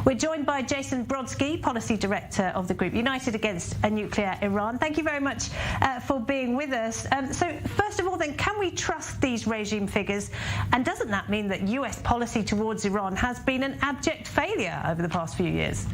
We're joined by Jason Brodsky, Policy Director of the group United Against a Nuclear Iran. Thank you very much for being with us. So first of all then, can we trust these regime figures? And doesn't that mean that US policy towards Iran has been an abject failure over the past few years?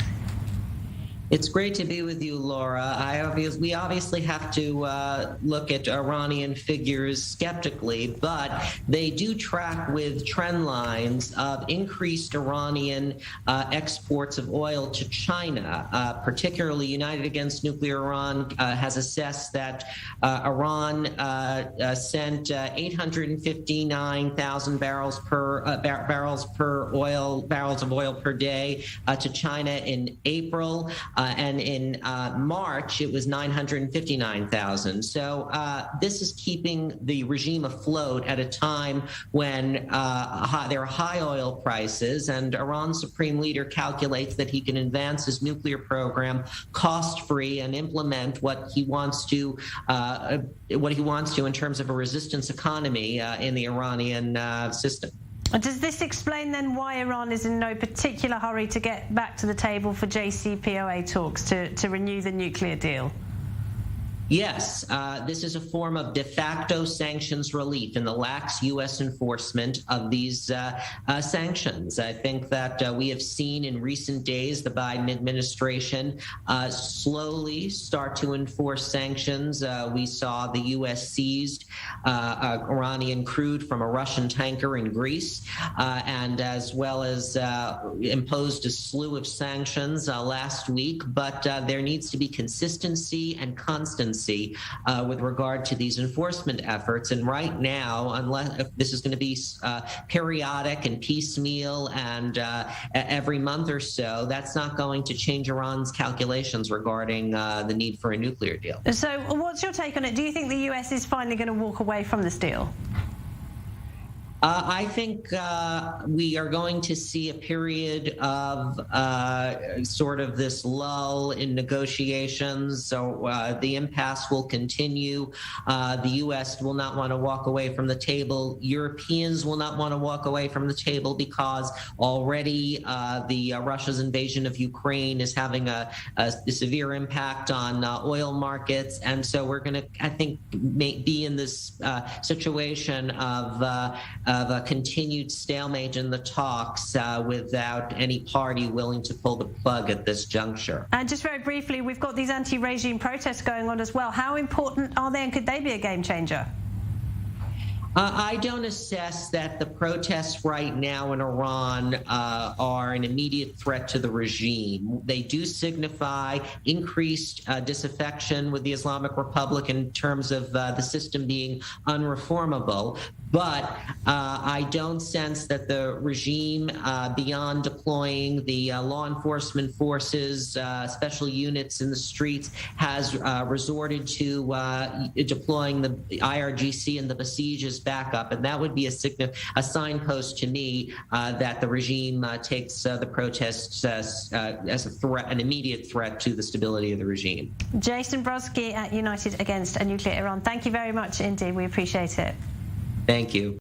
It's great to be with you, Laura. We obviously have to look at Iranian figures skeptically, but they do track with trend lines of increased Iranian exports of oil to China. Particularly, United Against Nuclear Iran has assessed that Iran sent 859,000 barrels of oil per day to China in April. And in March, it was 959,000. So this is keeping the regime afloat at a time when there are high oil prices, and Iran's supreme leader calculates that he can advance his nuclear program cost-free and implement what he wants to in terms of a resistance economy in the Iranian system. Does this explain then why Iran is in no particular hurry to get back to the table for JCPOA talks to renew the nuclear deal? Yes, this is a form of de facto sanctions relief in the lax U.S. enforcement of these sanctions. I think that we have seen in recent days the Biden administration slowly start to enforce sanctions. We saw the U.S. seized Iranian crude from a Russian tanker in Greece, and as well as imposed a slew of sanctions last week. But there needs to be consistency and constancy with regard to these enforcement efforts. And right now, unless this is going to be periodic and piecemeal and every month or so, that's not going to change Iran's calculations regarding the need for a nuclear deal. So what's your take on it? Do you think the US is finally going to walk away from this deal? I think we are going to see a period of sort of this lull in negotiations. So the impasse will continue. The U.S. will not want to walk away from the table. Europeans will not want to walk away from the table because already Russia's invasion of Ukraine is having a severe impact on oil markets. And so we're going to, I think, be in this situation of a continued stalemate in the talks without any party willing to pull the plug at this juncture. And just very briefly, we've got these anti-regime protests going on as well. How important are they, and could they be a game changer? I don't assess that the protests right now in Iran are an immediate threat to the regime. They do signify increased disaffection with the Islamic Republic in terms of the system being unreformable. But I don't sense that the regime, beyond deploying the law enforcement forces, special units in the streets, has resorted to deploying the IRGC and the Besiegers back up. And that would be a signpost to me that the regime takes the protests as a threat, an immediate threat to the stability of the regime. Jason Brodsky at United Against a Nuclear Iran. Thank you very much indeed. We appreciate it. Thank you.